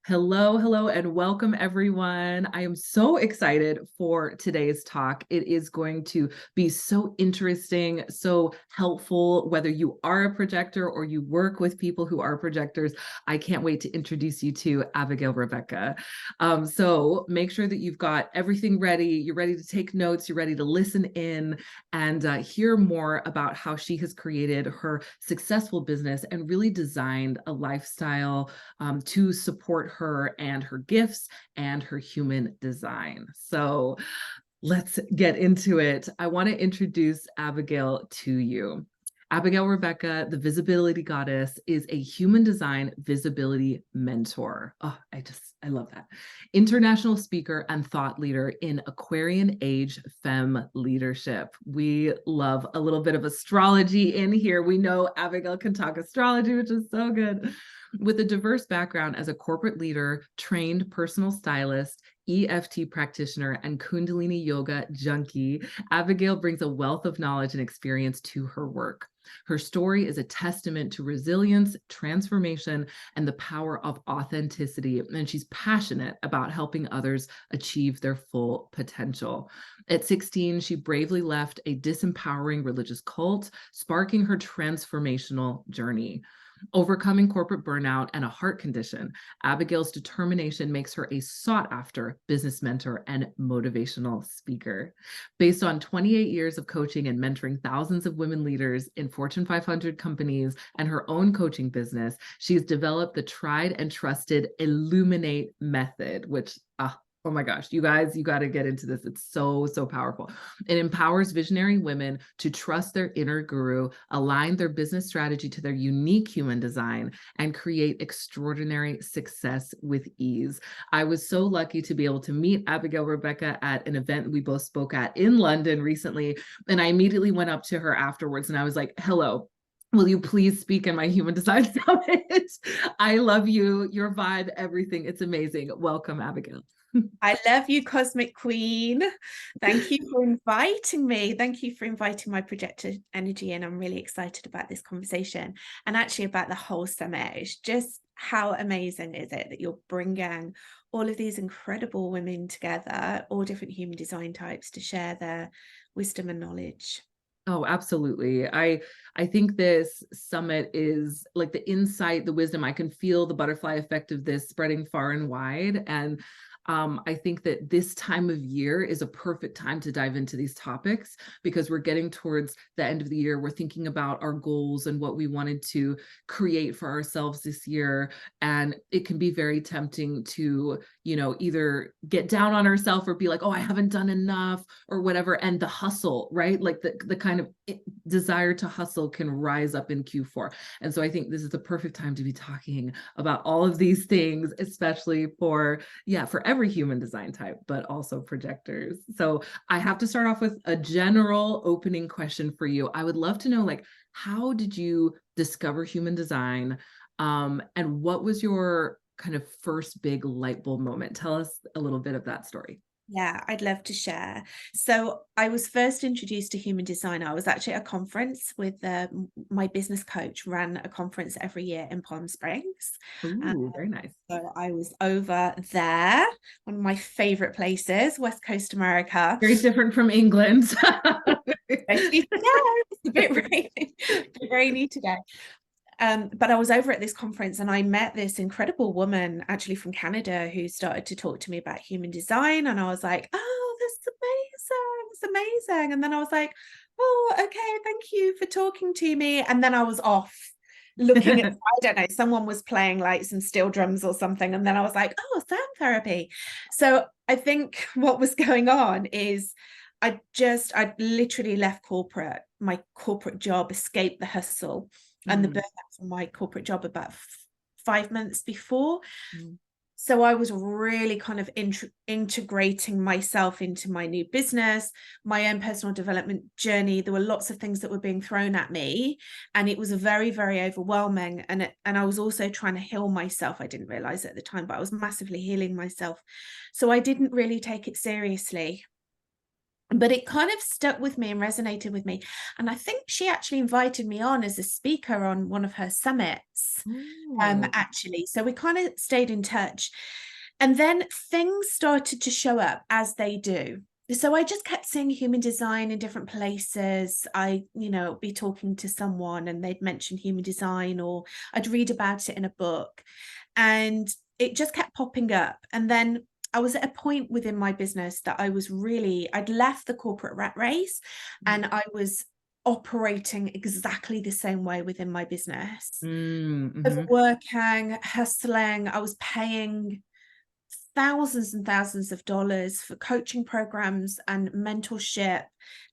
Hello, hello, and welcome everyone. I am so excited for today's talk. It is going to be so interesting, so helpful, whether you are a projector or you work with people who are projectors. I can't wait to introduce you to Abigail Rebecca. So make sure that you've got everything ready. You're ready to take notes. You're ready to listen in and hear more about how she has created her successful business and really designed a lifestyle to support her and her gifts and her human design. So let's get into it. I want to introduce Abigail to you. Abigail Rebecca, the visibility goddess, is a human design visibility mentor. Oh, I love that. International speaker and thought leader in Aquarian age femme leadership. We love a little bit of astrology in here. We know Abigail can talk astrology, which is so good. With a diverse background as a corporate leader, trained personal stylist, EFT practitioner, and Kundalini yoga junkie, Abigail brings a wealth of knowledge and experience to her work. Her story is a testament to resilience, transformation, and the power of authenticity, and she's passionate about helping others achieve their full potential. At 16, she bravely left a disempowering religious cult, sparking her transformational journey. Overcoming corporate burnout and a heart condition, Abigail's determination makes her a sought-after business mentor and motivational speaker. Based on 28 years of coaching and mentoring thousands of women leaders in Fortune 500 companies and her own coaching business, she has developed the tried and trusted Illuminate method, which oh my gosh, you guys, you got to get into this. It's so, so powerful. It empowers visionary women to trust their inner guru, align their business strategy to their unique human design, and create extraordinary success with ease. I was so lucky to be able to meet Abigail Rebecca at an event we both spoke at in London recently. And I immediately went up to her afterwards and I was like, hello. Will you please speak in my human design summit? I love you, your vibe, everything. It's amazing. Welcome, Abigail. I love you, Cosmic Queen. Thank you for inviting me. Thank you for inviting my projector energy in. I'm really excited about this conversation and actually about the whole summit. It's just how amazing is it that you're bringing all of these incredible women together, all different human design types, to share their wisdom and knowledge. Oh, absolutely. I think this summit is like the insight, the wisdom. I can feel the butterfly effect of this spreading far and wide. And I think that this time of year is a perfect time to dive into these topics because we're getting towards the end of the year. We're thinking about our goals and what we wanted to create for ourselves this year. And it can be very tempting to, either get down on ourselves or be like, oh, I haven't done enough or whatever. And the hustle, right? Like the kind of desire to hustle can rise up in Q4. And so I think this is the perfect time to be talking about all of these things, especially for every human design type, but also projectors. So I have to start off with a general opening question for you. I would love to know, like, how did you discover human design? And what was your kind of first big light bulb moment? Tell us a little bit of that story. Yeah, I'd love to share. So I was first introduced to human design. I was actually at a conference with my business coach, ran a conference every year in Palm Springs. Ooh, very nice. So I was over there, one of my favorite places, West Coast America. Very different from England. Especially today, it's a bit rainy today. But I was over at this conference and I met this incredible woman actually from Canada who started to talk to me about human design. And I was like, oh, that's amazing. It's amazing. And then I was like, oh, okay, thank you for talking to me. And then I was off looking at, I don't know, someone was playing like some steel drums or something. And then I was like, oh, sound therapy. So I think what was going on is I literally left my corporate job, escaped the hustle and the burnout from my corporate job about 5 months before. So I was really kind of integrating myself into my new business, my own personal development journey. There were lots of things that were being thrown at me, and it was a very, very overwhelming. And I was also trying to heal myself. I didn't realize it at the time, but I was massively healing myself. So I didn't really take it seriously. but it kind of stuck with me and resonated with me. And I think she actually invited me on as a speaker on one of her summits, Oh. actually. So we kind of stayed in touch. And then things started to show up as they do. So I just kept seeing human design in different places. I, be talking to someone and they'd mention human design, or I'd read about it in a book, and it just kept popping up. And then I was at a point within my business that I'd left the corporate rat race, and I was operating exactly the same way within my business. Mm-hmm. Overworking, hustling. I was paying thousands and thousands of dollars for coaching programs and mentorship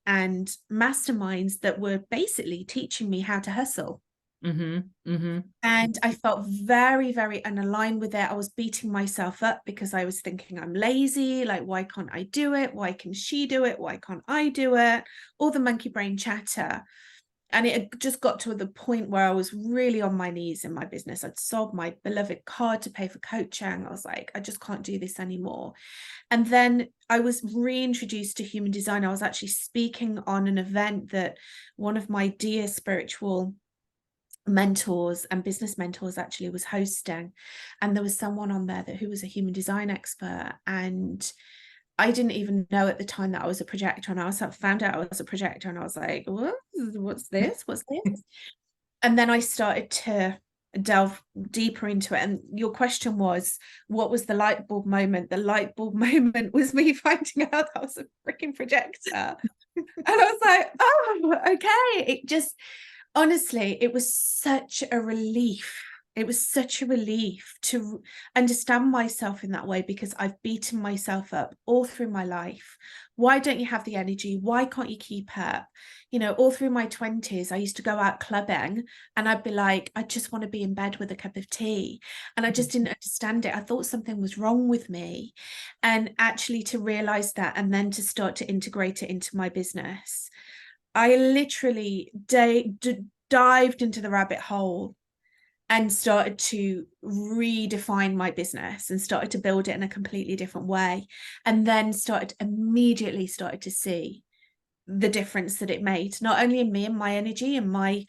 and masterminds that were basically teaching me how to hustle. Mm-hmm. Mm-hmm. And I felt very, very unaligned with it. I was beating myself up because I was thinking I'm lazy. Like, why can't I do it? Why can she do it? Why can't I do it? All the monkey brain chatter. And it had just got to the point where I was really on my knees in my business. I'd sold my beloved car to pay for coaching. I was like, I just can't do this anymore. And then I was reintroduced to human design. I was actually speaking on an event that one of my dear spiritual mentors and business mentors actually was hosting, and there was someone on there who was a human design expert, and I didn't even know at the time that I was a projector, and I found out I was a projector, and I was like, what's this, and then I started to delve deeper into it. And your question was, what was the light bulb moment? The light bulb moment was me finding out that I was a freaking projector. And I was like, oh, okay. It just, honestly, it was such a relief. It was such a relief to understand myself in that way, because I've beaten myself up all through my life. Why don't you have the energy? Why can't you keep up? All through my 20s, I used to go out clubbing and I'd be like, I just want to be in bed with a cup of tea. And I just didn't understand it. I thought something was wrong with me. And actually to realize that, and then to start to integrate it into my business, I literally dived into the rabbit hole and started to redefine my business and started to build it in a completely different way. And then immediately started to see the difference that it made, not only in me and my energy and my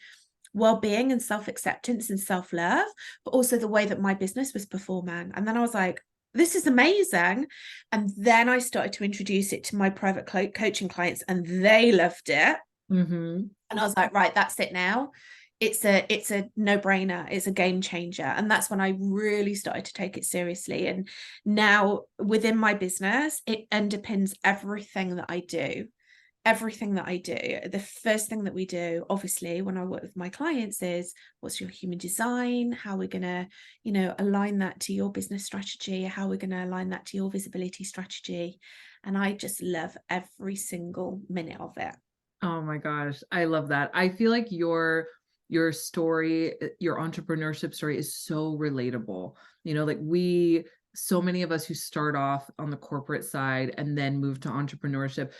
well-being and self-acceptance and self-love, but also the way that my business was performing. And then I was like, this is amazing. And then I started to introduce it to my private coaching clients, and they loved it. Mm-hmm. And I was like, right, that's it now. It's a no-brainer. It's a game changer. And that's when I really started to take it seriously. And now within my business, it underpins everything that I do. Everything that I do. The first thing that we do, obviously, when I work with my clients is, what's your human design? How we're going to, align that to your business strategy, how we're going to align that to your visibility strategy. And I just love every single minute of it. Oh my gosh, I love that. I feel like your story, your entrepreneurship story is so relatable. Like so many of us who start off on the corporate side and then move to entrepreneurship,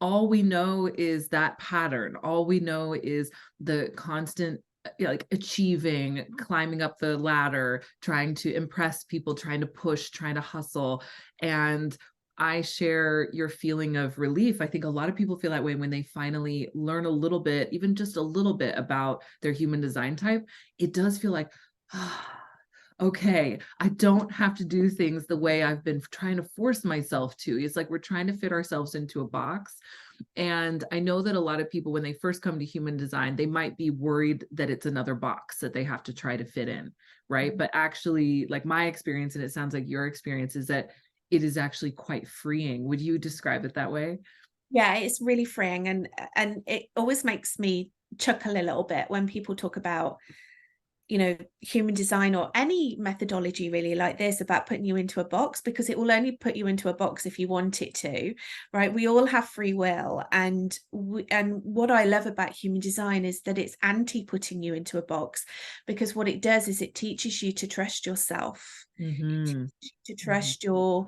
all we know is that pattern. All we know is the constant like achieving, climbing up the ladder, trying to impress people, trying to push, trying to hustle. And I share your feeling of relief. I think a lot of people feel that way when they finally learn a little bit, even just a little bit about their human design type. It does feel like, okay, I don't have to do things the way I've been trying to force myself to. It's like we're trying to fit ourselves into a box. And I know that a lot of people, when they first come to human design, they might be worried that it's another box that they have to try to fit in, right? But actually, like my experience, and it sounds like your experience, is that it is actually quite freeing. Would you describe it that way? Yeah, it's really freeing, and it always makes me chuckle a little bit when people talk about, human design or any methodology really like this, about putting you into a box, because it will only put you into a box if you want it to, right? We all have free will, and what I love about human design is that it's anti putting you into a box, because what it does is it teaches you to trust yourself, Mm-hmm. to trust your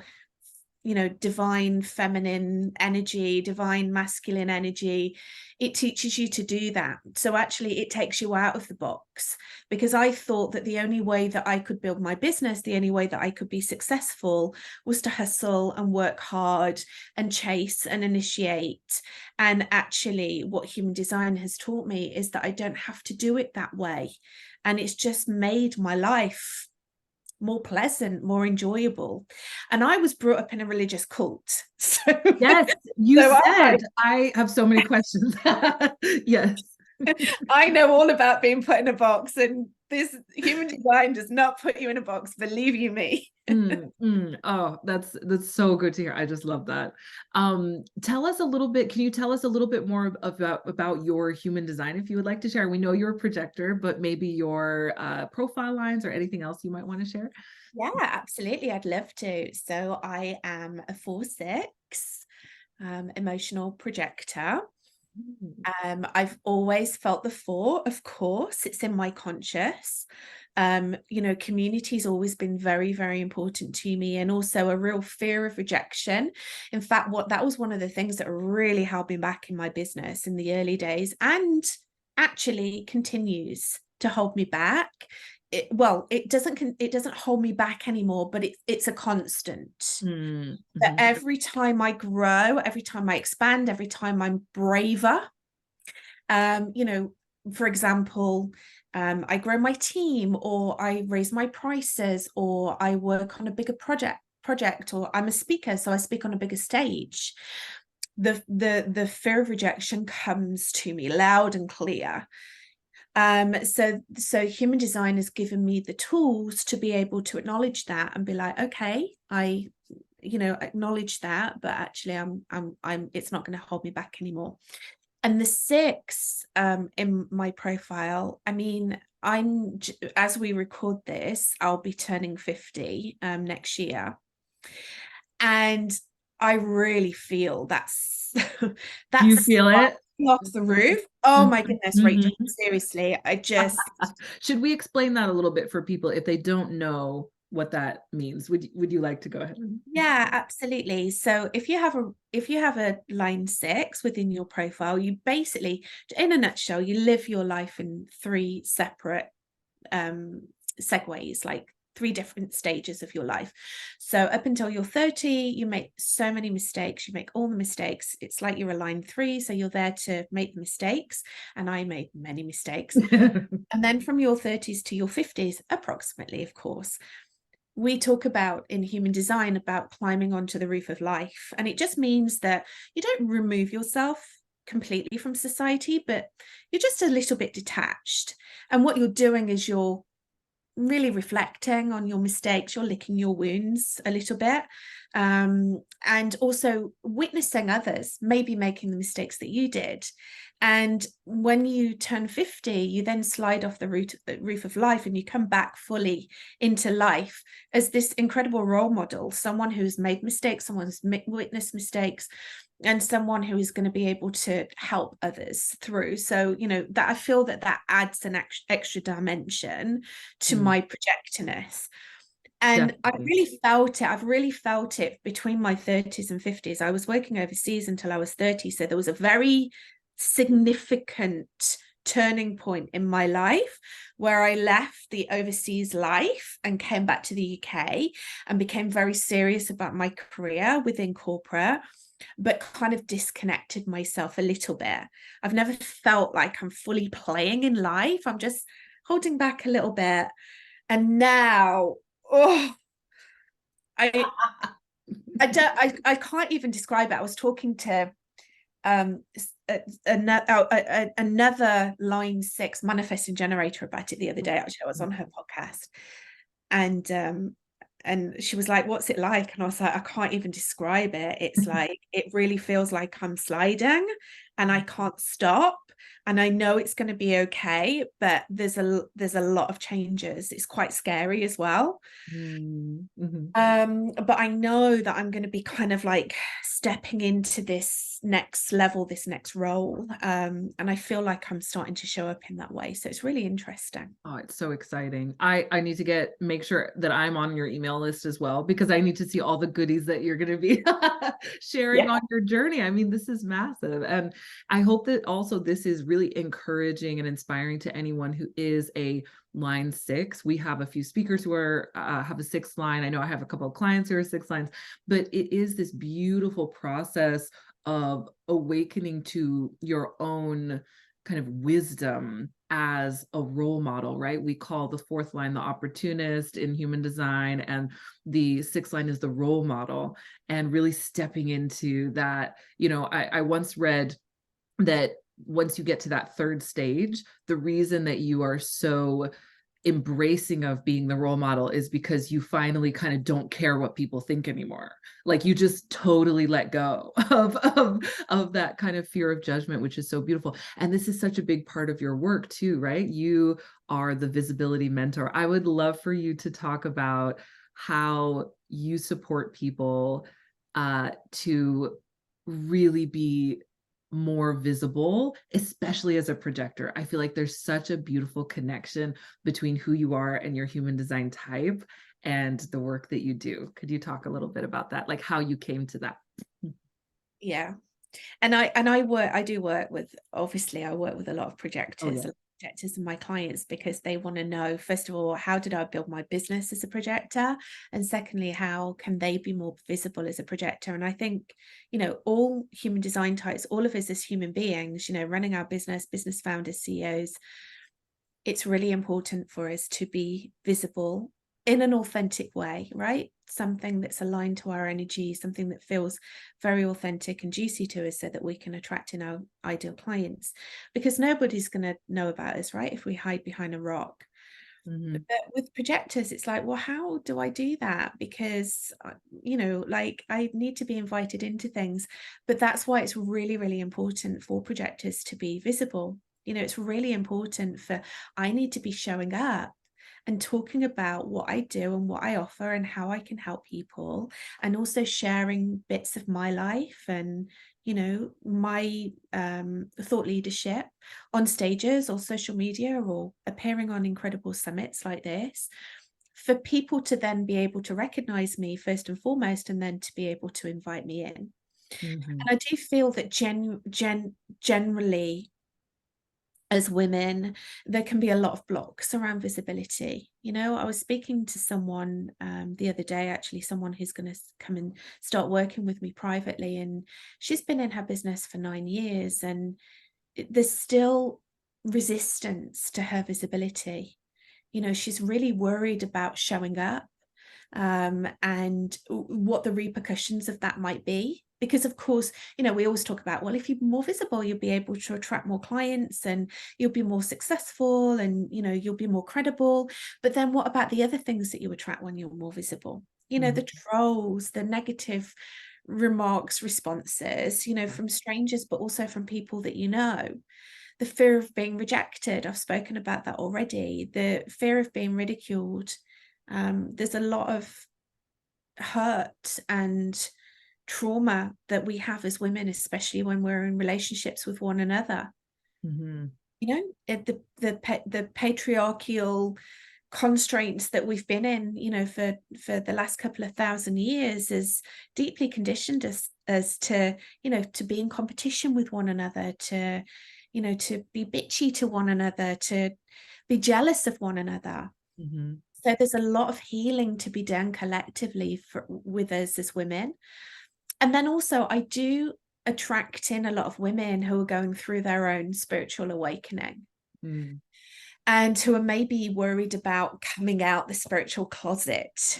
divine feminine energy, divine masculine energy. It teaches you to do that. So actually it takes you out of the box, because I thought that the only way that I could build my business, the only way that I could be successful, was to hustle and work hard and chase and initiate. And actually what human design has taught me is that I don't have to do it that way. And it's just made my life more pleasant, more enjoyable. And I was brought up in a religious cult. So, Yes, you so said. I have so many questions. Yes. I know all about being put in a box, and this human design does not put you in a box, believe you me. Oh, that's so good to hear. I just love that. Tell us a little bit, can you tell us a little bit more about your human design, if you would like to share? We know you're a projector, but maybe your profile lines or anything else you might want to share. Yeah, absolutely. I'd love to. So I am a 4/6 emotional projector. I've always felt the 4, of course, it's in my conscious. Community's always been very, very important to me, and also a real fear of rejection. In fact, that was one of the things that really held me back in my business in the early days, and actually continues to hold me back. It doesn't hold me back anymore, but it's a constant. That every time I grow, every time I expand, every time I'm braver, for example, I grow my team, or I raise my prices, or I work on a bigger project, or I'm a speaker, so I speak on a bigger stage. The fear of rejection comes to me loud and clear. So human design has given me the tools to be able to acknowledge that and be like, okay, I acknowledge that, but actually I'm it's not going to hold me back anymore. And the 6 in my profile, I mean, as we record this, I'll be turning 50 next year. And I really feel that's You feel it off the roof. Oh my goodness, Rachel, seriously, should we explain that a little bit for people if they don't know what that means? Would you like to go ahead? Yeah, absolutely. So if you have a line 6 within your profile, you basically, in a nutshell, you live your life in 3 separate segues, like 3 different stages of your life. So up until you're 30, you make so many mistakes. You make all the mistakes. It's like you're a line 3, so you're there to make the mistakes. And I made many mistakes. And then from your 30s to your 50s, approximately, of course, we talk about in human design about climbing onto the roof of life. And it just means that you don't remove yourself completely from society, but you're just a little bit detached. And what you're doing is you're really reflecting on your mistakes, you're licking your wounds a little bit, and also witnessing others maybe making the mistakes that you did. And when you turn 50, you then slide off the roof of life, and you come back fully into life as this incredible role model, someone who's made mistakes, someone who's witnessed mistakes, and someone who is going to be able to help others through. So, that I feel that adds an extra dimension to my projectorness. And Definitely. I've really felt it between my 30s and 50s. I was working overseas until I was 30. So there was a very significant turning point in my life where I left the overseas life and came back to the UK and became very serious about my career within corporate, but kind of disconnected myself a little bit. I've never felt like I'm fully playing in life. I'm just holding back a little bit. And now, I can't even describe it. I was talking to another line 6 manifesting generator about it the other day. Actually, I was on her podcast, and she was like, what's it like? And I was like, I can't even describe it. It's like, it really feels like I'm sliding and I can't stop, and I know it's going to be okay, but there's a lot of changes. It's quite scary as well. Mm-hmm. But I know that I'm going to be kind of like stepping into this next level, this next role. And I feel like I'm starting to show up in that way. So it's really interesting. Oh, it's so exciting. I need to make sure that I'm on your email list as well, because I need to see all the goodies that you're going to be sharing Yeah. on your journey. I mean, this is massive. And I hope that also this is really encouraging and inspiring to anyone who is a line 6. We have a few speakers who are have a 6th line. I know I have a couple of clients who are 6 lines, but it is this beautiful process of awakening to your own kind of wisdom as a role model, right? We call the 4th line the opportunist in human design, and the 6th line is the role model, and really stepping into that. I once read that once you get to that 3rd stage, the reason that you are so embracing of being the role model is because you finally kind of don't care what people think anymore. Like you just totally let go of that kind of fear of judgment, which is so beautiful. And this is such a big part of your work too, right? You are the visibility mentor. I would love for you to talk about how you support people to really be more visible, especially as a projector. I feel like there's such a beautiful connection between who you are and your human design type and the work that you do. Could you talk a little bit about that, like how you came to that? Yeah. And I do work with, obviously I work with a lot of Oh yeah. projectors and my clients, because they want to know, first of all, how did I build my business as a projector? And secondly, how can they be more visible as a projector? And I think, all human design types, all of us as human beings, running our business founders, CEOs, it's really important for us to be visible in an authentic way, right? Something that's aligned to our energy, something that feels very authentic and juicy to us, so that we can attract in our ideal clients. Because nobody's going to know about us, right, if we hide behind a rock. Mm-hmm. But with projectors, it's like, well, how do I do that? Because, like I need to be invited into things. But that's why it's really, really important for projectors to be visible. It's really important I need to be showing up and talking about what I do and what I offer and how I can help people, and also sharing bits of my life and my thought leadership on stages or social media, or appearing on incredible summits like this, for people to then be able to recognize me first and foremost, and then to be able to invite me in. Mm-hmm. And I do feel that generally, as women, there can be a lot of blocks around visibility. I was speaking to someone the other day, actually, someone who's going to come and start working with me privately, and she's been in her business for 9 years, and there's still resistance to her visibility. She's really worried about showing up, and what the repercussions of that might be. Because of course, we always talk about, well, if you're more visible, you'll be able to attract more clients, and you'll be more successful, and you'll be more credible. But then what about the other things that you attract when you're more visible? The trolls, the negative remarks, responses, from strangers, but also from people that the fear of being rejected. I've spoken about that already. The fear of being ridiculed. There's a lot of hurt and trauma that we have as women, especially when we're in relationships with one another. Mm-hmm. The patriarchal constraints that we've been in, for the last couple of thousand years, has deeply conditioned us as to, to be in competition with one another, to be bitchy to one another, to be jealous of one another. Mm-hmm. So there's a lot of healing to be done collectively with us as women. And then also, I do attract in a lot of women who are going through their own spiritual awakening, Mm-hmm. and who are maybe worried about coming out the spiritual closet. Yes.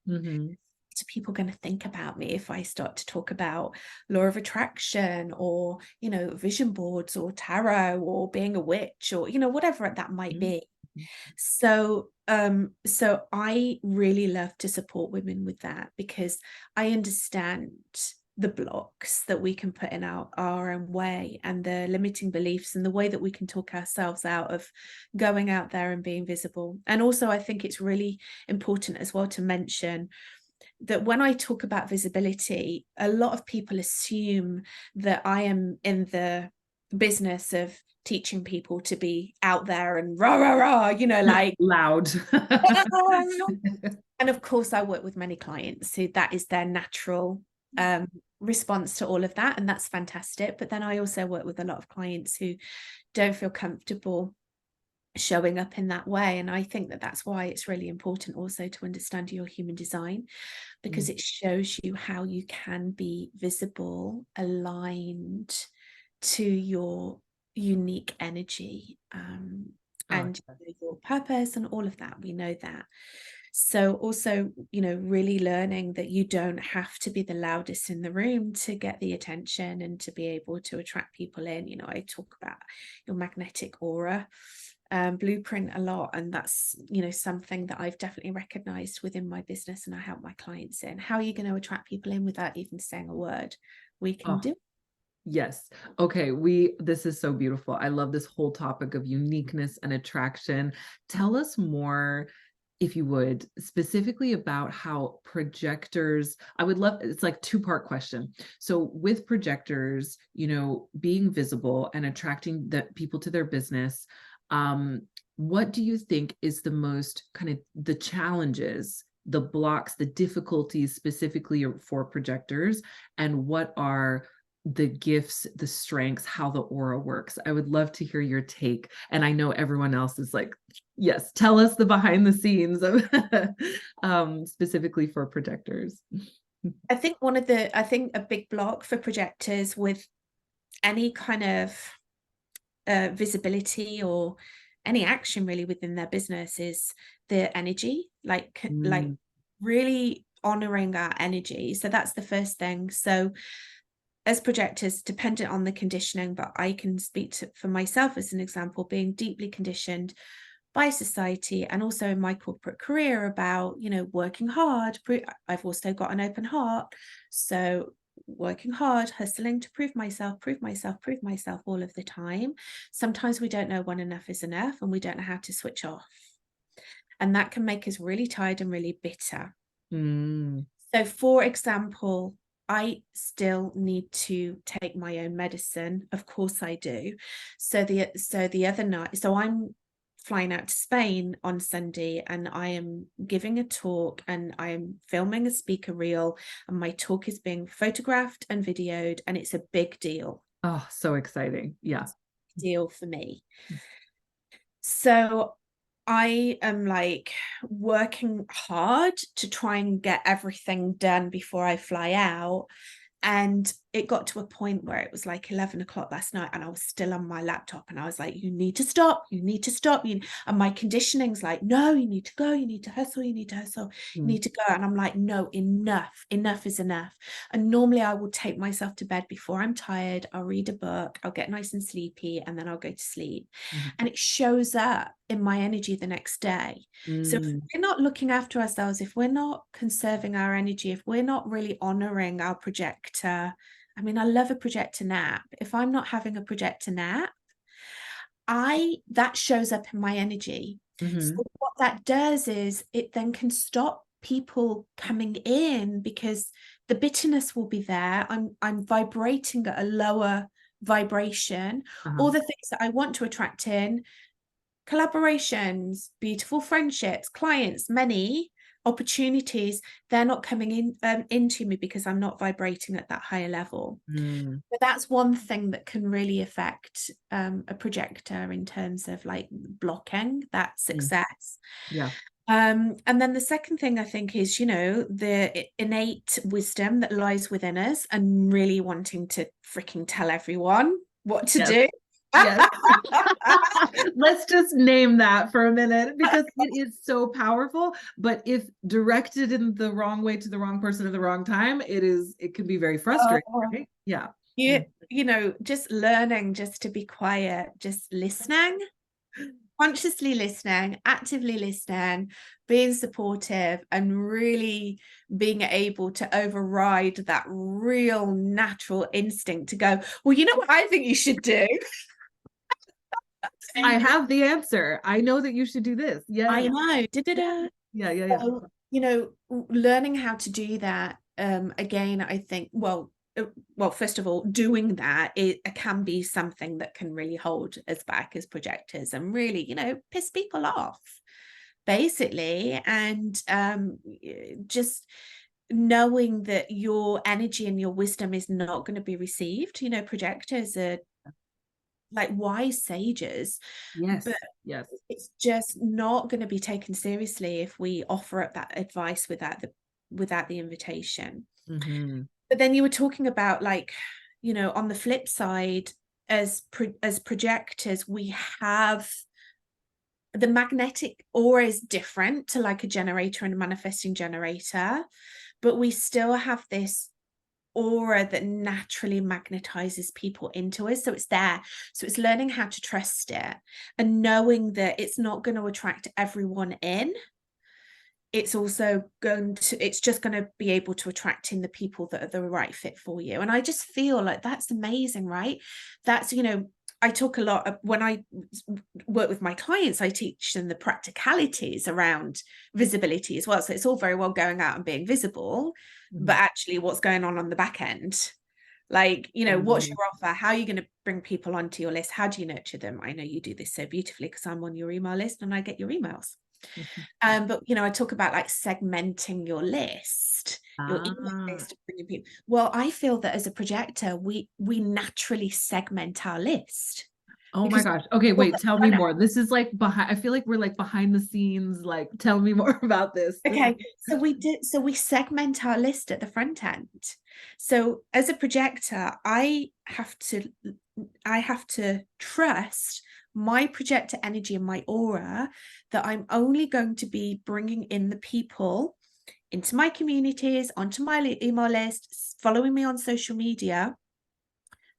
Mm-hmm. What are people going to think about me if I start to talk about law of attraction, or vision boards, or tarot, or being a witch, or whatever that might be? So I really love to support women with that, because I understand the blocks that we can put in our own way, and the limiting beliefs, and the way that we can talk ourselves out of going out there and being visible. And also, I think it's really important as well to mention that when I talk about visibility, a lot of people assume that I am in the business of teaching people to be out there and rah, rah, rah, you know, like Loud. and of course, I work with many clients who that is their natural response to all of that. And that's fantastic. But then I also work with a lot of clients who don't feel comfortable showing up in that way. And I think that that's why it's really important also to understand your human design, because it shows you how you can be visible, aligned to your unique energy, and your purpose and all of that. We know that. So also, you know, really learning that you don't have to be the loudest in the room to get the attention and to be able to attract people in. You know, I talk about your magnetic aura blueprint a lot, and that's, you know, something that I've definitely recognized within my business, and I help my clients in. How are you going to attract people in without even saying a word? We can do. Yes. Okay. This is so beautiful. I love this whole topic of uniqueness and attraction. Tell us more, if you would, specifically about how projectors, I would love, it's like two-part question. So with projectors, you know, being visible and attracting the people to their business, what do you think is the most kind of the challenges, the blocks, the difficulties specifically for projectors, and what are the gifts, the strengths, how the aura works? I would love to hear your take. And I know everyone else is like, yes, tell us the behind the scenes of specifically for projectors. I think a big block for projectors with any kind of visibility or any action really within their business is the energy, like really honoring our energy. So that's the first thing. So as projectors, dependent on the conditioning, but I can speak for myself as an example, being deeply conditioned by society and also in my corporate career about, you know, working hard. I've also got an open heart. So working hard, hustling to prove myself all of the time. Sometimes we don't know when enough is enough, and we don't know how to switch off. And that can make us really tired and really bitter. So for example, I still need to take my own medicine. Of course I do. So the other night, so I'm flying out to Spain on Sunday, and I am giving a talk, and I am filming a speaker reel, and my talk is being photographed and videoed, and it's a big deal. Oh, so exciting. Yeah. Deal for me. So I am like working hard to try and get everything done before I fly out. And it got to a point where it was like 11 o'clock last night, and I was still on my laptop, and I was like, you need to stop. And my conditioning's like, no, you need to go, you need to hustle, you need to go. And I'm like, no, enough is enough. And normally I will take myself to bed before I'm tired. I'll read a book, I'll get nice and sleepy, and then I'll go to sleep. And it shows up in my energy the next day. So if we're not looking after ourselves, if we're not conserving our energy, if we're not really honoring our projector, I mean, I love a projector nap. If I'm not having a projector nap, that shows up in my energy. So what that does is it then can stop people coming in, because the bitterness will be there. I'm vibrating at a lower vibration. All the things that I want to attract in, collaborations, beautiful friendships, clients, many opportunities, they're not coming in into me because I'm not vibrating at that higher level. But that's one thing that can really affect a projector in terms of like blocking that success. And then the second thing I think is, you know, the innate wisdom that lies within us and really wanting to freaking tell everyone what to do. Yes. Let's just name that for a minute, because it is so powerful. But if directed in the wrong way to the wrong person at the wrong time, it can be very frustrating. Right? Yeah. You know, just learning just to be quiet, just listening consciously listening, actively listening, being supportive, and really being able to override that real natural instinct to go, well, you know what I think you should do? I have the answer. I know that you should do this. I Yes. know. Da-da-da. Yeah. So, learning how to do that, again, I think, first of all, doing that, it can be something that can really hold us back as projectors and really, piss people off, basically. And just knowing that your energy and your wisdom is not going to be received. Projectors are like wise sages, Yes. but Yes. it's just not going to be taken seriously if we offer up that advice without the invitation. Mm-hmm. But then you were talking about, like, on the flip side, as projectors, we have the magnetic aura is different to like a generator and a manifesting generator, but we still have this aura that naturally magnetizes people into us. So it's there. So it's learning how to trust it and knowing that it's not going to attract everyone in. It's just going to be able to attract in the people that are the right fit for you. And I just feel like that's amazing, right? That's, I talk a lot of, when I work with my clients, I teach them the practicalities around visibility as well. So it's all very well going out and being visible, Mm-hmm. but actually what's going on the back end? Like, what's your offer? How are you going to bring people onto your list? How do you nurture them? I know you do this so beautifully because I'm on your email list and I get your emails. But I talk about like segmenting your list, your email list, bringing people. Well, I feel that as a projector, we naturally segment our list. Oh my Because gosh. Okay, wait, tell me more. This is like behind, I feel like we're like behind the scenes, like tell me more about this. okay, so we segment our list at the front end. So as a projector, I have to trust my projector energy and my aura that I'm only going to be bringing in the people into my communities, onto my email list, following me on social media,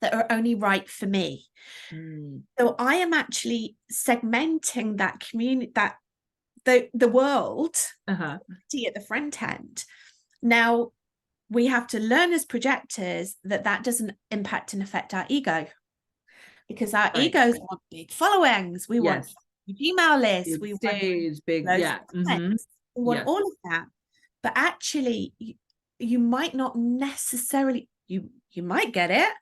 that are only right for me. So I am actually segmenting that community, that the world at the front end. Now, we have to learn as projectors that doesn't impact and affect our ego, because our egos want big followings. We want email lists. We Stage, big, want yeah. Mm-hmm. we want all of that. But actually, you might not necessarily, you might get it,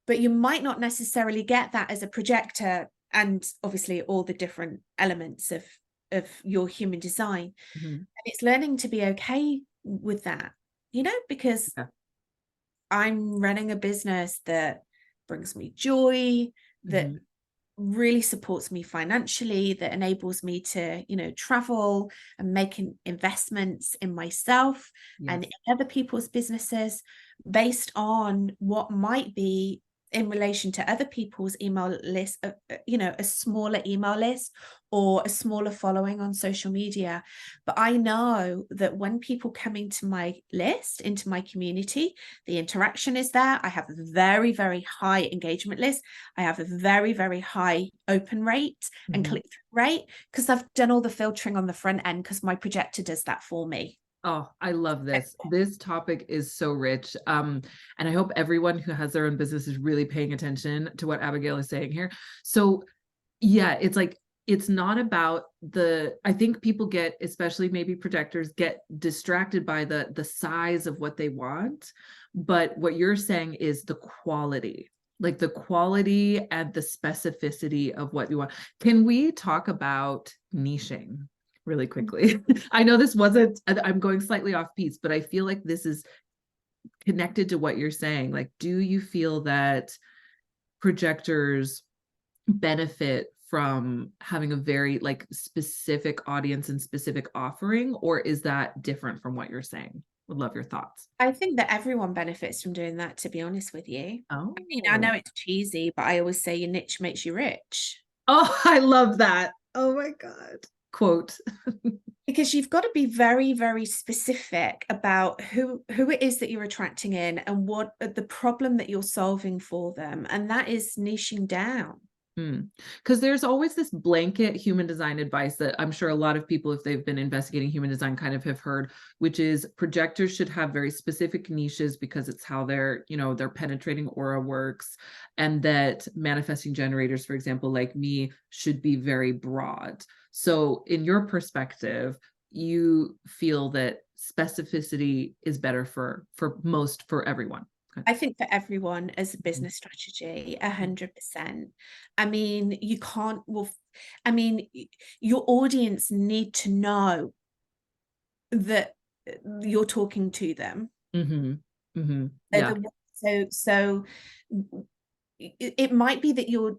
but you might not necessarily get that as a projector, and obviously all the different elements of your human design. And it's learning to be okay with that, because I'm running a business that brings me joy, that really supports me financially, that enables me to, travel and making investments in myself and in other people's businesses based on what might be in relation to other people's email list, a smaller email list or a smaller following on social media. But I know that when people come into my list, into my community, the interaction is there. I have a very, very high engagement list. I have a very, very high open rate and click-through rate, because I've done all the filtering on the front end, because my projector does that for me. Oh, I love this. This topic is so rich. And I hope everyone who has their own business is really paying attention to what Abigail is saying here. So yeah, it's like, it's not about I think people get, especially maybe projectors, get distracted by the size of what they want. But what you're saying is the quality, like the quality and the specificity of what you want. Can we talk about niching really quickly? I know this wasn't, I'm going slightly off piece, but I feel like this is connected to what you're saying. Like, do you feel that projectors benefit from having a very like specific audience and specific offering, or is that different from what you're saying? Would love your thoughts. I think that everyone benefits from doing that, to be honest with you. Oh, I mean, I know it's cheesy, but I always say your niche makes you rich. oh, I love that. Oh my God. Quote. Because you've got to be very, very specific about who it is that you're attracting in and what the problem that you're solving for them. And that is niching down. Because there's always this blanket human design advice that I'm sure a lot of people, if they've been investigating human design, kind of have heard, which is projectors should have very specific niches because it's how their penetrating aura works, and that manifesting generators, for example, like me, should be very broad. So in your perspective, you feel that specificity is better for everyone. Okay. I think for everyone as a Mhm. business strategy, 100%. I mean, you can't, well, I mean, your audience need to know that you're talking to them. Mm-hmm. Mm-hmm. So, Yeah. so it might be that you're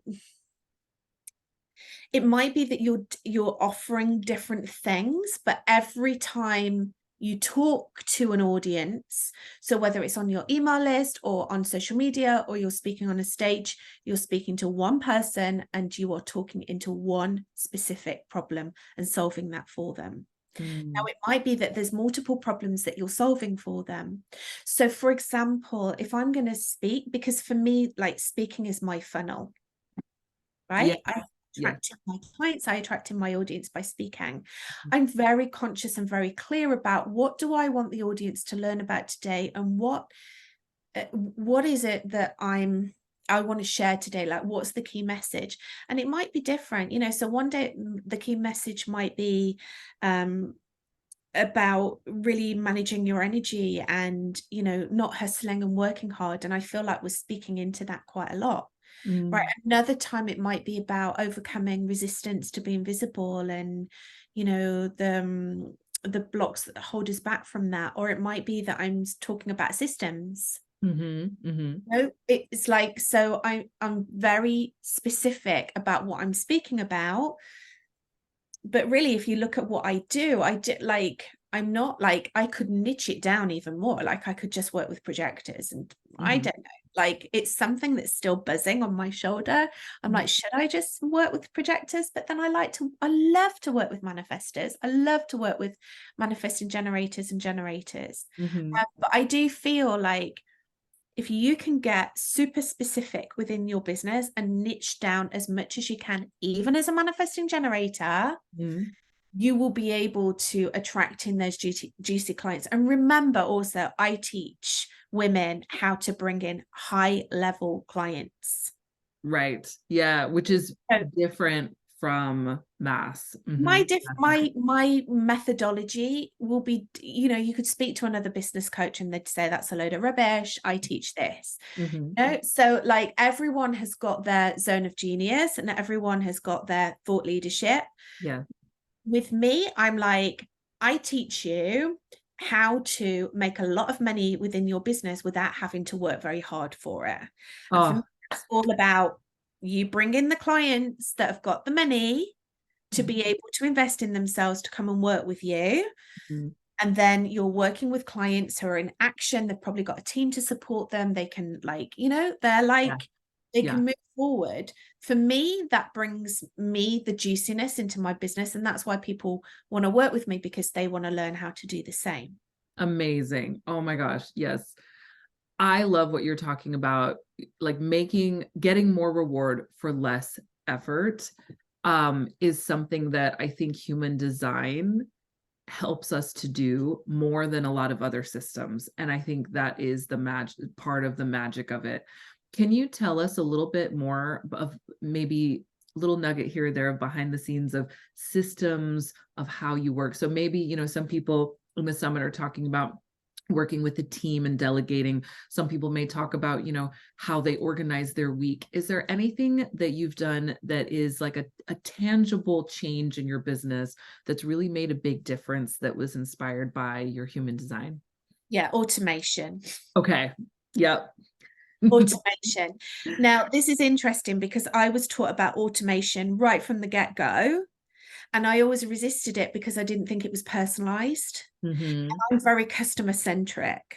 offering different things, but every time you talk to an audience, so whether it's on your email list or on social media or you're speaking on a stage, you're speaking to one person and you are talking into one specific problem and solving that for them. Now, it might be that there's multiple problems that you're solving for them. So, for example, if I'm going to speak, because for me, like, speaking is my funnel, Yeah. right? I Yeah. attracted my clients, I attracted my audience by speaking. I'm very conscious and very clear about what do I want the audience to learn about today, and what is it that I want to share today, like what's the key message. And it might be different, so one day the key message might be about really managing your energy and not hustling and working hard, and I feel like we're speaking into that quite a lot. Right. Mm. Another time it might be about overcoming resistance to being visible and, the blocks that hold us back from that. Or it might be that I'm talking about systems. Mhm, mhm, No, it's like, so I'm very specific about what I'm speaking about. But really, if you look at what I do, like, I'm not like, I could niche it down even more. Like, I could just work with projectors, and I mhm, don't know, like, it's something that's still buzzing on my shoulder. I'm mhm, like, should I just work with projectors? But then I love to work with manifestors. I love to work with manifesting generators and generators. mhm. But I do feel like if you can get super specific within your business and niche down as much as you can, even as a manifesting generator, Mhm. you will be able to attract in those juicy clients. And remember also, I teach women how to bring in high level clients. Right. Yeah, which is So different from mass. my Mhm. diff Mass market. my methodology will be, you could speak to another business coach and they'd say that's a load of rubbish. I teach this. Mhm. So like, everyone has got their zone of genius and everyone has got their thought leadership. Yeah. With me, I'm like, I teach you how to make a lot of money within your business without having to work very hard for it. And for me, Oh. it's all about you bring in the clients that have got the money to Mhm, be able to invest in themselves to come and work with you. mhm. And then you're working with clients who are in action. They've probably got a team to support them. They can, like, they're Yeah. like, they Yeah. can move forward. For me, that brings me the juiciness into my business. And that's why people want to work with me, because they want to learn how to do the same. Amazing. Oh my gosh. Yes. I love what you're talking about, like getting more reward for less effort, is something that I think human design helps us to do more than a lot of other systems. And I think that is the part of the magic of it. Can you tell us a little bit more of maybe a little nugget here or there of behind the scenes of systems of how you work? So maybe, some people in the summit are talking about working with the team and delegating. Some people may talk about, how they organize their week. Is there anything that you've done that is like a tangible change in your business that's really made a big difference that was inspired by your human design? Yeah, automation. Okay. Yep. Automation. Now, this is interesting because I was taught about automation right from the get-go, and I always resisted it because I didn't think it was personalized. Hmm. I'm very customer centric.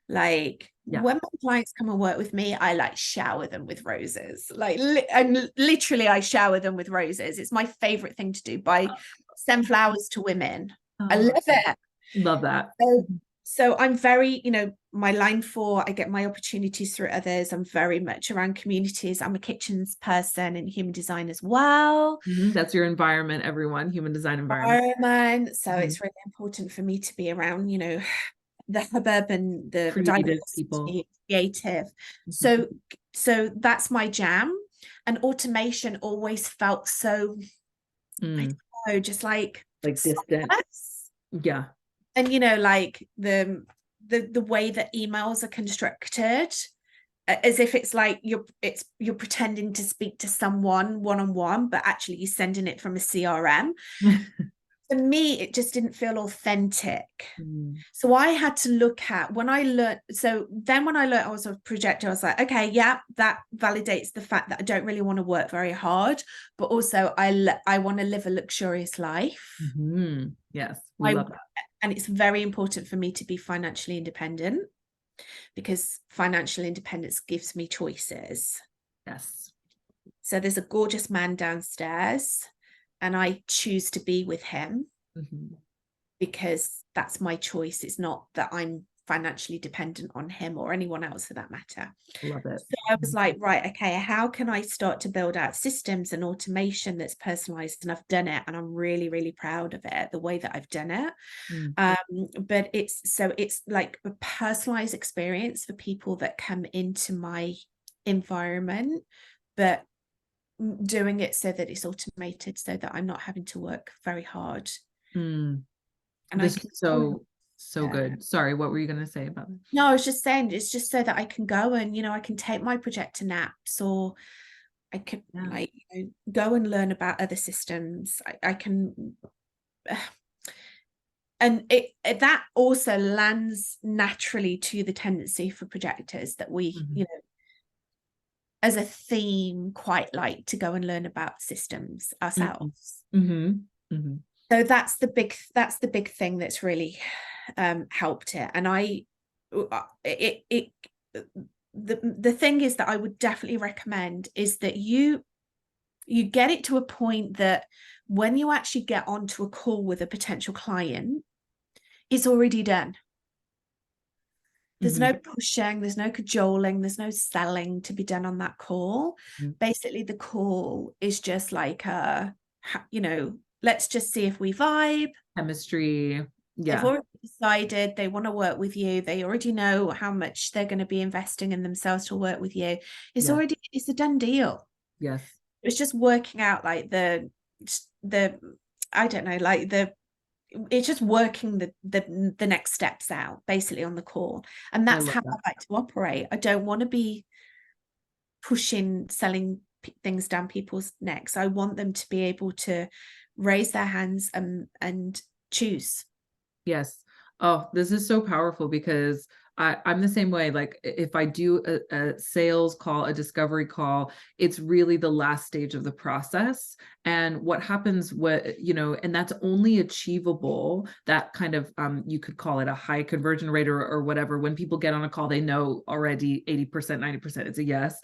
Like, Yeah. when my clients come and work with me, I like shower them with roses. Like, and literally, I shower them with roses. It's my favorite thing to do. Send flowers to women. I Oh, love it. love that. So, so I'm very, my line 4, I get my opportunities through others. I'm very much around communities. I'm a kitchens person in human design as well. That's your environment, everyone, human design environment. Environment. So Mhm. it's really important for me to be around, the hubbub and the Creative people. diversity, creative. Mhm. So that's my jam. And automation always felt so, I Mm, don't know, just like distant. soulless. Yeah. And like the way that emails are constructed, as if it's like you're pretending to speak to someone one-on-one, but actually you're sending it from a CRM. For me, it just didn't feel authentic. Mm, So I had to look at when I learned. So then when I learned I was a projector, I was like, okay, yeah, that validates the fact that I don't really want to work very hard, but also I want to live a luxurious life. yes, we I love that. And it's very important for me to be financially independent, because financial independence gives me choices. Yes. So there's a gorgeous man downstairs, and I choose to be with him Mhm. because that's my choice. It's not that I'm financially dependent on him or anyone else for that matter. Love it. So I was like, right, okay, how can I start to build out systems and automation that's personalized? And I've done it, and I'm really, really proud of it, the way that I've done it. Mm, But it's like a personalized experience for people that come into my environment, but doing it so that it's automated, so that I'm not having to work very hard, mm. and I This is can go and, so good. Sorry, what were you going to say about it? no, I was just saying, it's just so that I can go and I can take my projector naps, or I could Yeah. go and learn about other systems. I can and that also lands naturally to the tendency for projectors that we Mhm. as a theme quite like to go and learn about systems Mhm. ourselves. Mhm. Mhm. So that's the big thing that's really helped it. And it the thing is that I would definitely recommend is that you get it to a point that when you actually get onto a call with a potential client, it's already done. There's Mhm. no pushing, there's no cajoling, there's no selling to be done on that call. Mhm. Basically, the call is just like let's just see if we vibe. Chemistry. They've Yeah. already decided they want to work with you. They already know how much they're going to be investing in themselves to work with you. Yes. It's a done deal. Yes. It's just working out like the I don't know, like it's just working the next steps out basically on the call. And I that's love how I that. like to operate. I don't want to be pushing, selling things down people's necks. I want them to be able to raise their hands and choose. Yes. Oh, this is so powerful because I'm the same way. Like if I do a sales call, a discovery call, it's really the last stage of the process. And what happens, and that's only achievable, that kind of you could call it a high conversion rate or whatever. When people get on a call, they know already 80%, 90% it's a yes.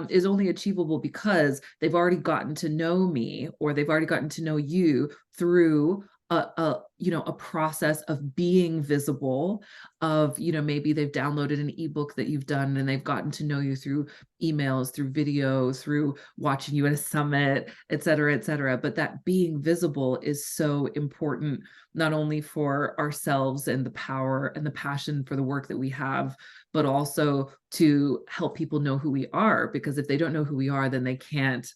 Is only achievable because they've already gotten to know me, or they've already gotten to know you through a process of being visible, of maybe they've downloaded an ebook that you've done and they've gotten to know you through emails, through videos, through watching you at a summit, et cetera, et cetera. But that being visible is so important, not only for ourselves and the power and the passion for the work that we have, but also to help people know who we are, because if they don't know who we are, then they can't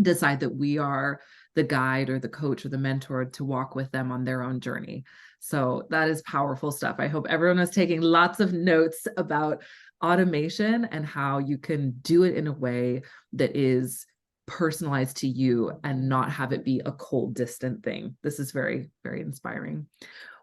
decide that we are the guide or the coach or the mentor to walk with them on their own journey. So that is powerful stuff. I hope everyone is taking lots of notes about automation and how you can do it in a way that is personalized to you and not have it be a cold, distant thing. This is very, very inspiring.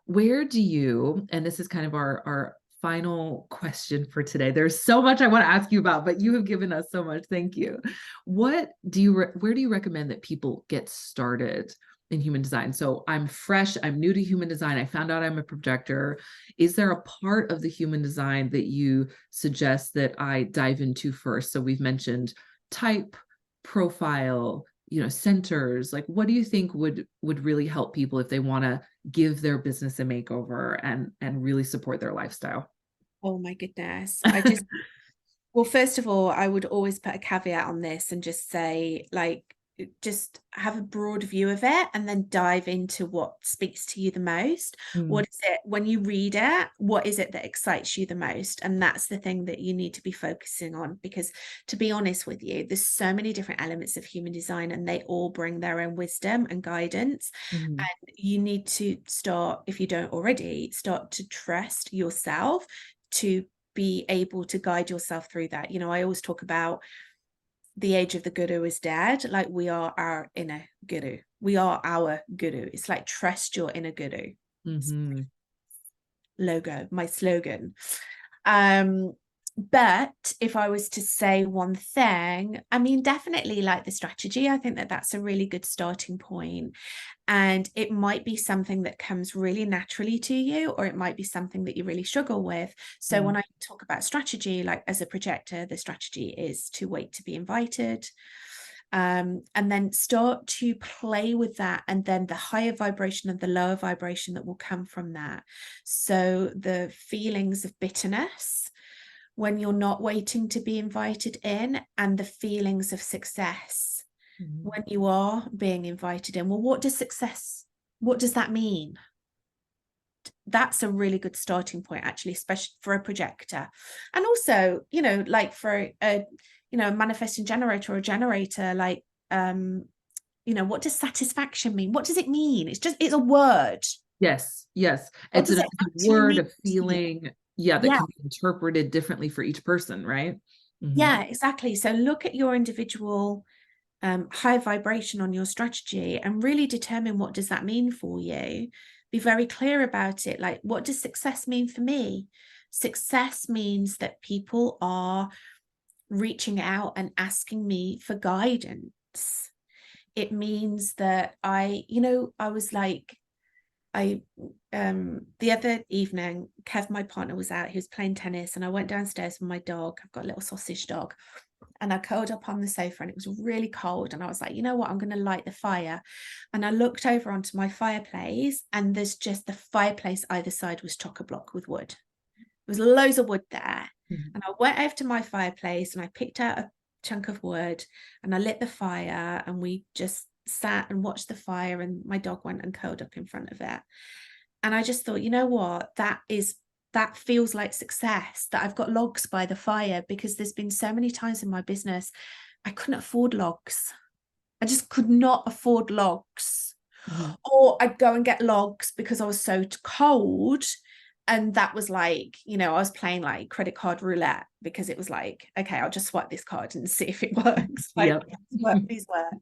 Where do you, and this is kind of our final question for today. There's so much I want to ask you about, but you have given us so much. Thank you. Where do you recommend that people get started in human design? So I'm fresh, I'm new to human design. I found out I'm a projector. Is there a part of the human design that you suggest that I dive into first? So we've mentioned type, profile, centers. Like, what do you think would really help people if they want to give their business a makeover and really support their lifestyle? Oh my goodness. I just, well, first of all, I would always put a caveat on this and just say, like, just have a broad view of it and then dive into what speaks to you the most. Mm, What is it when you read it? What is it that excites you the most? And that's the thing that you need to be focusing on, because to be honest with you, there's so many different elements of human design and they all bring their own wisdom and guidance. mhm, And you need to start, if you don't already, start to trust yourself to be able to guide yourself through that. You know, I always talk about the age of the guru is dead. Like, we are our inner guru. We are our guru. It's like, trust your inner guru. mhm, Logo, my slogan. But if I was to say one thing, I mean, definitely like the strategy. I think that that's a really good starting point. And it might be something that comes really naturally to you, or it might be something that you really struggle with. So mm, when I talk about strategy, like as a projector, the strategy is to wait to be invited. And then start to play with that, and then the higher vibration and the lower vibration that will come from that. So the feelings of bitterness when you're not waiting to be invited in, and the feelings of success mhm. when you are being invited in. Well, what does that mean? That's a really good starting point, actually, especially for a projector. And also, you know, like for a manifesting generator or a generator, like, you know, what does satisfaction mean? What does it mean? It's a word. Yes, yes. What It's does a it it's a actually word, mean a to you? feeling, yeah, that Yeah. can be interpreted differently for each person, right? Mhm, Yeah, exactly. So look at your individual high vibration on your strategy and really determine, what does that mean for you? Be very clear about it. Like, what does success mean for me? Success means that people are reaching out and asking me for guidance. It means that I was like, I the other evening, Kev, my partner, was out. He was playing tennis, and I went downstairs with my dog. I've got a little sausage dog, and I curled up on the sofa, and it was really cold. And I was like, you know what? I'm going to light the fire. And I looked over onto my fireplace, and there's just the fireplace either side was chock-a-block with wood. There was loads of wood there. mhm. And I went over to my fireplace and I picked out a chunk of wood and I lit the fire, and we just sat and watched the fire, and my dog went and curled up in front of it. And I just thought, you know what, that feels like success, that I've got logs by the fire, because there's been so many times in my business I couldn't afford logs. I just could not afford logs. Mhm. Or I'd go and get logs because I was so cold. And that was like, I was playing like credit card roulette, because it was like, okay, I'll just swipe this card and see if it works. Like, Yep. please work.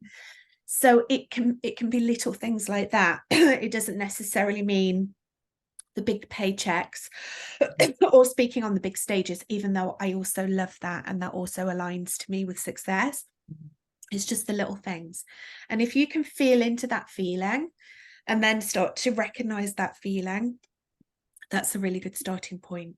So it can be little things like that. It doesn't necessarily mean the big paychecks or speaking on the big stages, even though I also love that, and that also aligns to me with success. It's just the little things. And if you can feel into that feeling and then start to recognize that feeling, that's a really good starting point.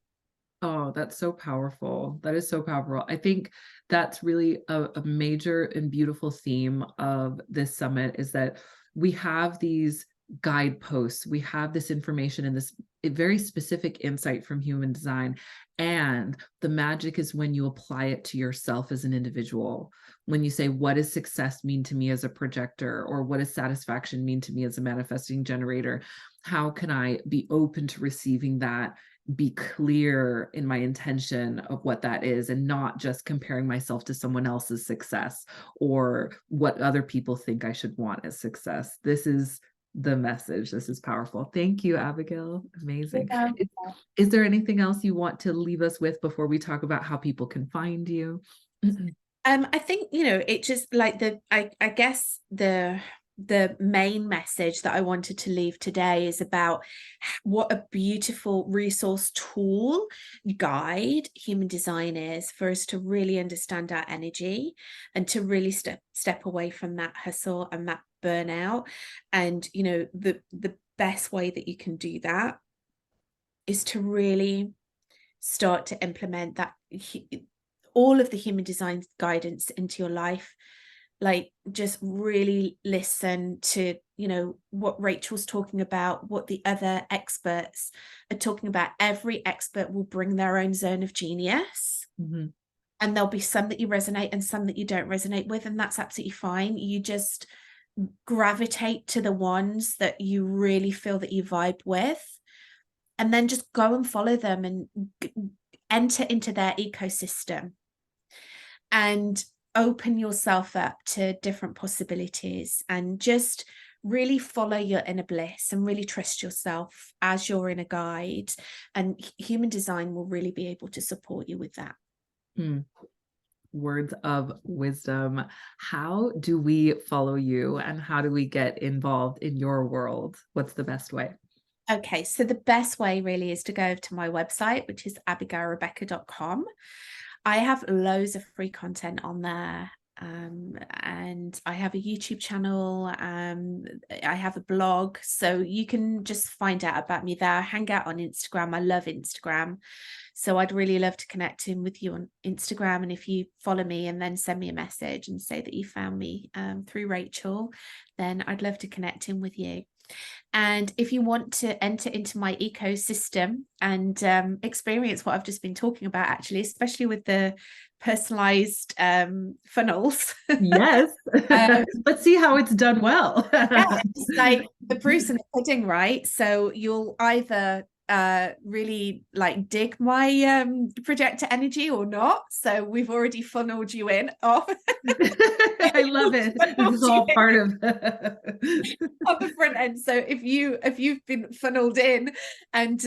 Oh, that's so powerful. That is so powerful. I think that's really a major and beautiful theme of this summit, is that we have these guideposts, we have this information and this very specific insight from human design. And the magic is when you apply it to yourself as an individual. When you say, what does success mean to me as a projector? Or what does satisfaction mean to me as a manifesting generator? How can I be open to receiving that, be clear in my intention of what that is, and not just comparing myself to someone else's success or what other people think I should want as success? This is the message. This is powerful. Thank you, Abigail. Amazing. Yeah. Is there anything else you want to leave us with before we talk about how people can find you? I think, it just like I guess the main message that I wanted to leave today is about what a beautiful resource tool guide human design is for us to really understand our energy, and to really step away from that hustle and that burnout. And the best way that you can do that is to really start to implement that all of the human design guidance into your life. like just really listen to, you know, what Rachel's talking about, what the other experts are talking about. Every expert will bring their own zone of genius. Mhm. And there'll be some that you resonate and some that you don't resonate with, and that's absolutely fine. You just gravitate to the ones that you really feel that you vibe with, and then just go and follow them and enter into their ecosystem and open yourself up to different possibilities, and just really follow your inner bliss and really trust yourself as your inner guide, and human design will really be able to support you with that. Mm. Words of wisdom. How do we follow you and how do we get involved in your world? What's the best way? Okay, so the best way really is to go to my website, which is abigailrebecca.com. I have loads of free content on there. And I have a YouTube channel. I have a blog, so you can just find out about me there. I hang out on Instagram. I love Instagram. So I'd really love to connect in with you on Instagram. And if you follow me and then send me a message and say that you found me through Rachel, then I'd love to connect in with you. And if you want to enter into my ecosystem and experience what I've just been talking about, actually, especially with the personalized funnels. Yes. Let's see how it's done well. Yeah, it's like the proof's in the pudding, right? So you'll either really like dig my projector energy or not. So we've already funneled you in off. I love it. This is all part of On the front end. So if you've been funneled in and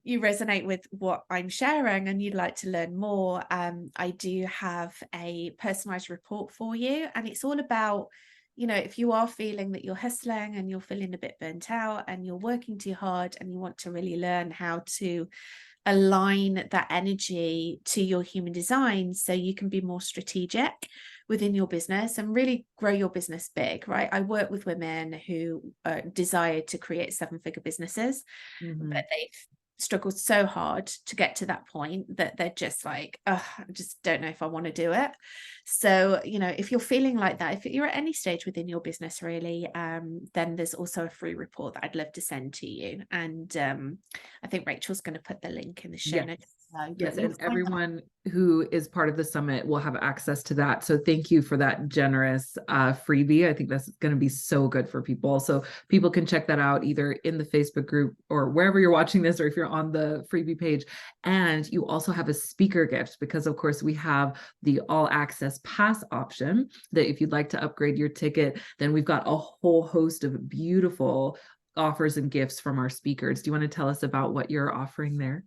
you resonate with what I'm sharing and you'd like to learn more, I do have a personalized report for you, and it's all about, you know, if you are feeling that you're hustling and you're feeling a bit burnt out and you're working too hard and you want to really learn how to align that energy to your human design so you can be more strategic within your business and really grow your business big, right? I work with women who desire to create 7-figure businesses, Mhm. but they've struggled so hard to get to that point that they're just like, oh, I just don't know if I want to do it. So, you know, if you're feeling like that, if you're at any stage within your business, really, then there's also a free report that I'd love to send to you. And I think Rachel's going to put the link in the show Yes. notes. Yes, But you'll and find that. everyone who is part of the summit will have access to that. So thank you for that generous freebie. I think that's going to be so good for people. So people can check that out either in the Facebook group or wherever you're watching this, or if you're on the freebie page. And you also have a speaker gift because, of course, we have the all access pass option that if you'd like to upgrade your ticket, then we've got a whole host of beautiful offers and gifts from our speakers. Do you want to tell us about what you're offering there?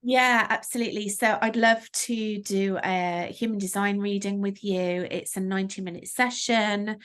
Yeah, absolutely. So I'd love to do a human design reading with you. It's a 90-minute session.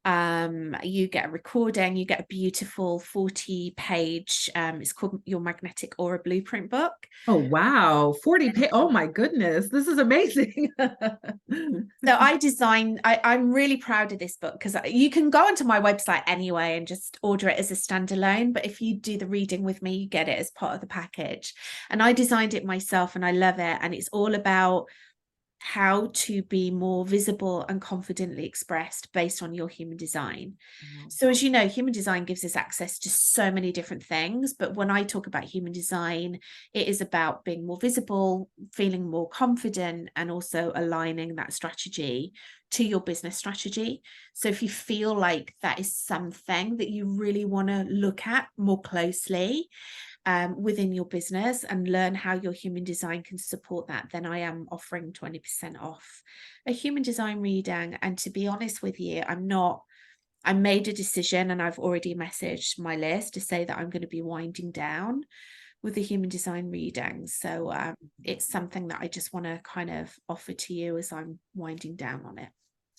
You get a recording, you get a beautiful 40-page, it's called your Magnetic Aura Blueprint book. Oh, wow. 40 oh my goodness. This is amazing. So I'm really proud of this book because you can go onto my website anyway and just order it as a standalone. But if you do the reading with me, you get it as part of the package. And I designed it myself and I love it. And it's all about how to be more visible and confidently expressed based on your human design. So as you know, human design gives us access to so many different things. But when I talk about human design, it is about being more visible, feeling more confident, and also aligning that strategy to your business strategy. So if you feel like that is something that you really want to look at more closely, within your business and learn how your human design can support that, then I am offering 20% off a human design reading. And to be honest with you, I made a decision and I've already messaged my list to say that I'm going to be winding down with the human design reading. So it's something that I just want to kind of offer to you as I'm winding down on it.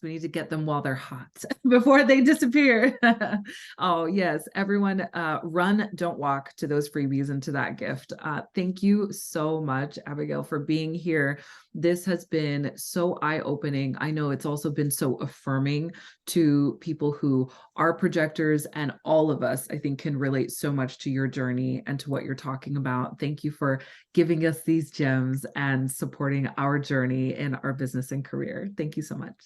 We need to get them while they're hot before they disappear. Oh, yes. Everyone, run, don't walk to those freebies and to that gift. Thank you so much, Abigail, for being here. This has been so eye-opening. I know it's also been so affirming to people who are projectors, and all of us, I think, can relate so much to your journey and to what you're talking about. Thank you for giving us these gems and supporting our journey in our business and career. Thank you so much.